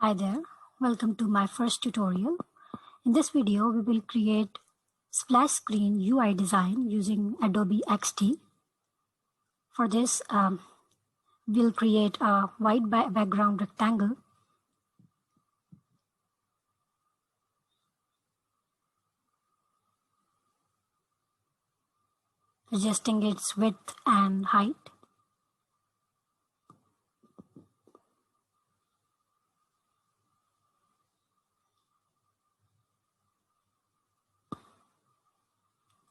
Hi there, welcome to my first tutorial. In this video, we will create splash screen UI design using Adobe XD. For this, we'll create a white background rectangle. Adjusting its width and height.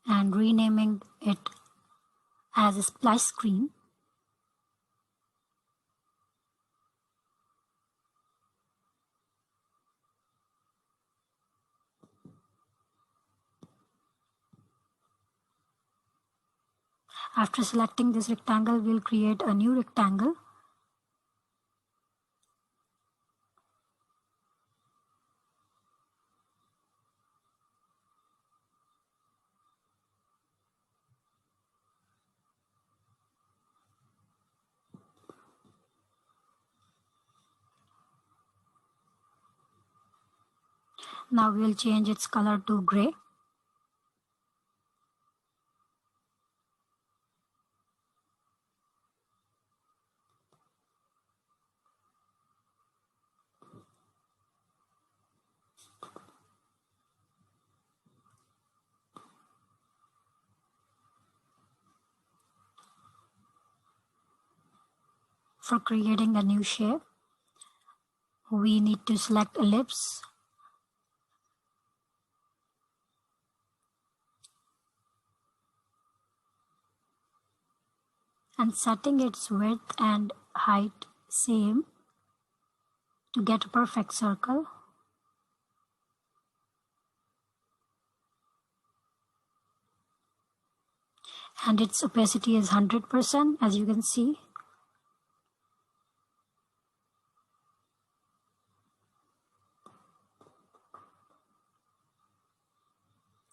And renaming it as a splash screen. After selecting this rectangle, we'll create a new rectangle. Now we'll change its color to gray. For creating a new shape, we need to select ellipse. And setting its width and height same to get a perfect circle. And its opacity is 100%, as you can see.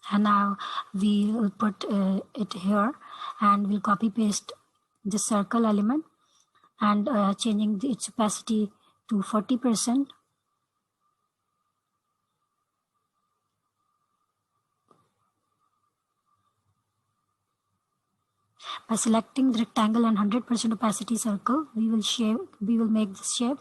And now we'll put it here, and we'll copy paste the circle element and changing its opacity to 40%. By selecting the rectangle and 100% opacity circle, we will make this shape.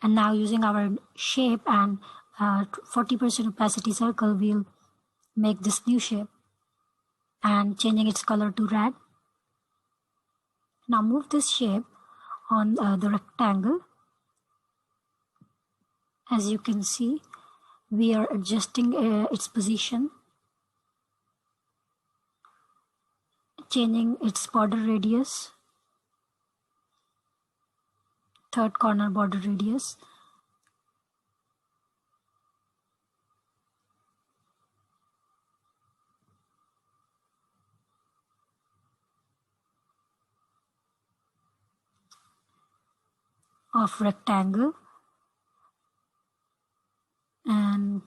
And now using our shape and 40% opacity circle, we'll make this new shape and changing its color to red. Now move this shape on the rectangle. As you can see, we are adjusting its position, changing its border radius, third corner border radius. Of rectangle, and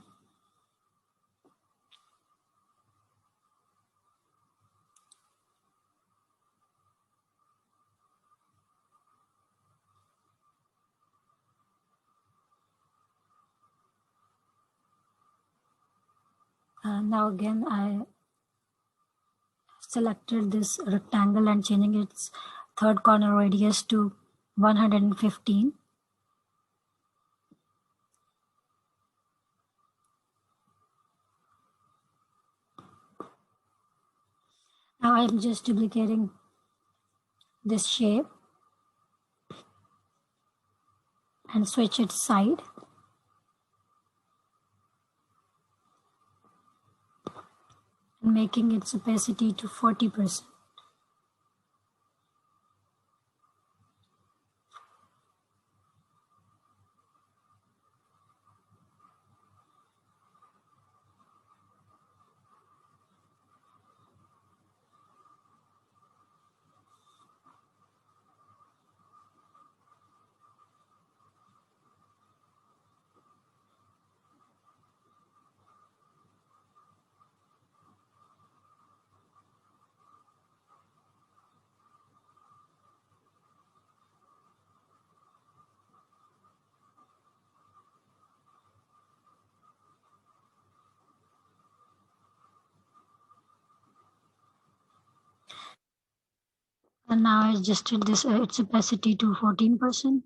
now again I selected this rectangle and changing its third corner radius to 115. Now I'm just duplicating this shape and switch its side. And making its opacity to 40%. And now I adjusted this its opacity to 14%.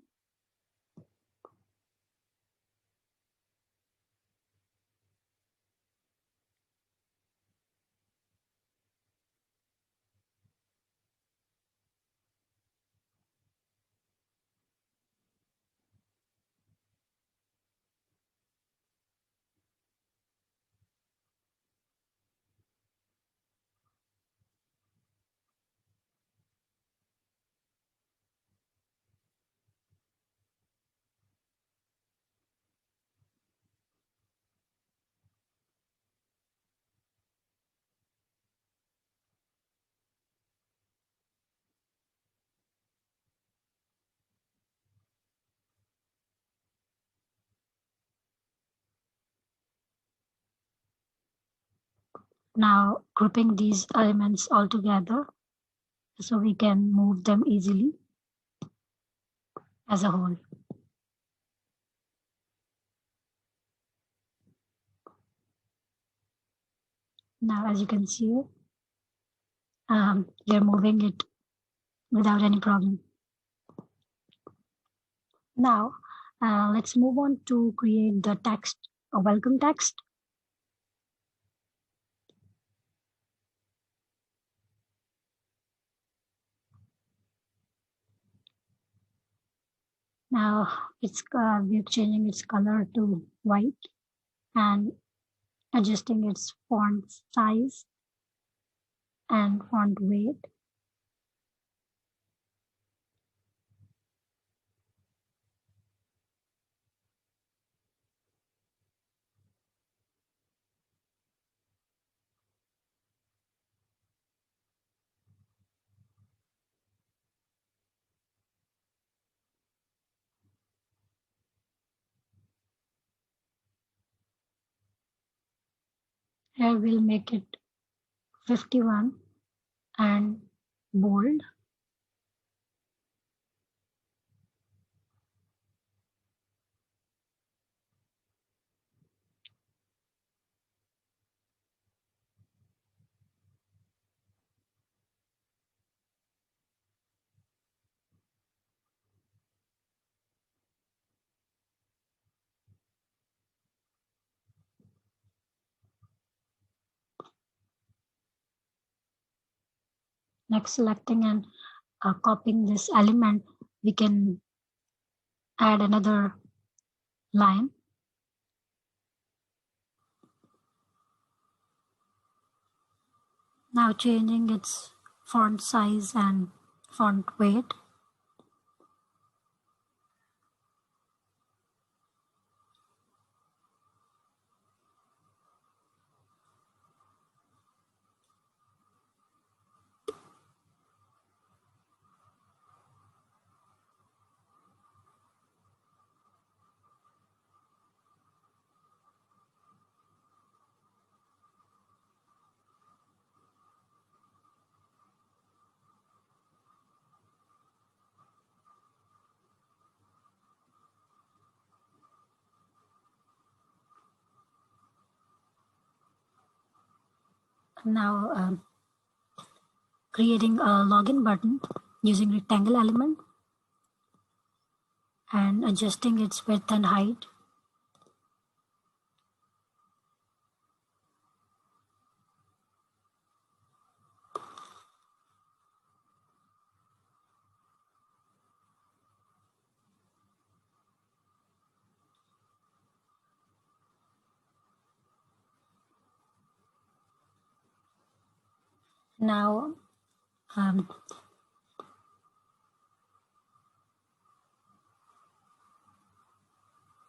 Now grouping these elements all together so we can move them easily as a whole. Now as you can see, we are moving it without any problem. Now let's move on to create the text, a welcome text. Now we're changing its color to white and adjusting its font size and font weight. Here we'll make it 51 and bold. Next, selecting and copying this element, we can add another line. Now changing its font size and font weight. Now creating a login button using rectangle element and adjusting its width and height. Now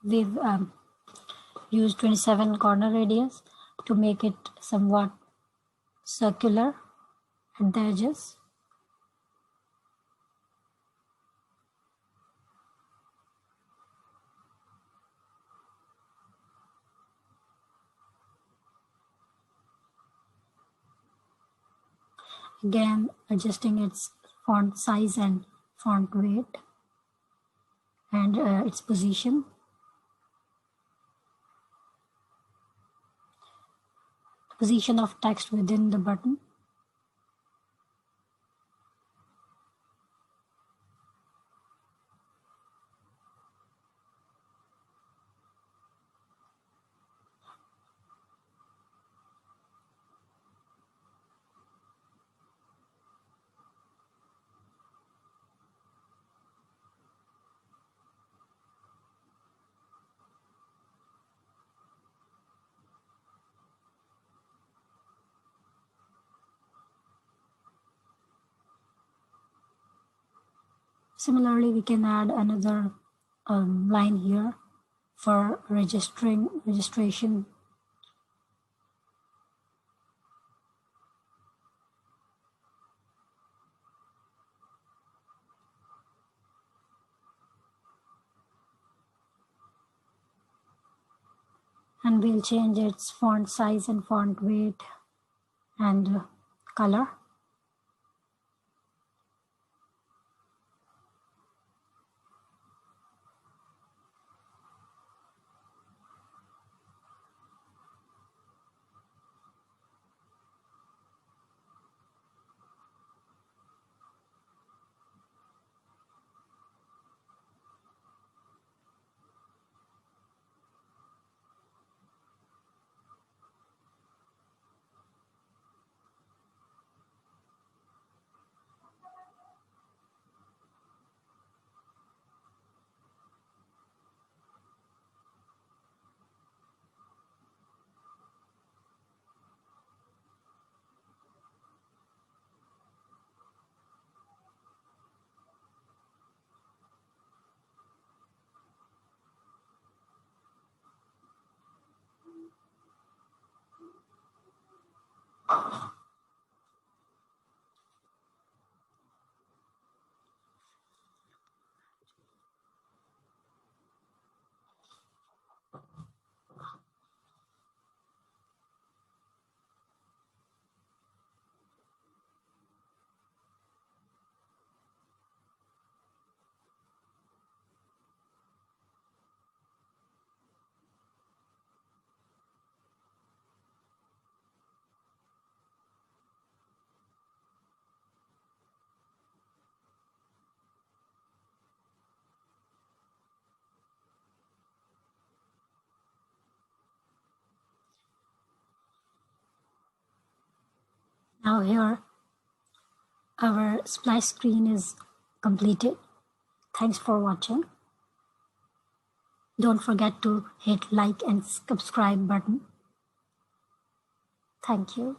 we've used 27 corner radius to make it somewhat circular at the edges. Again, adjusting its font size and font weight and its position. Position of text within the button. Similarly, we can add another line here for registration. And we'll change its font size and font weight and color. Now here our splash screen is completed. Thanks for watching. Don't forget to hit like and subscribe button. Thank you.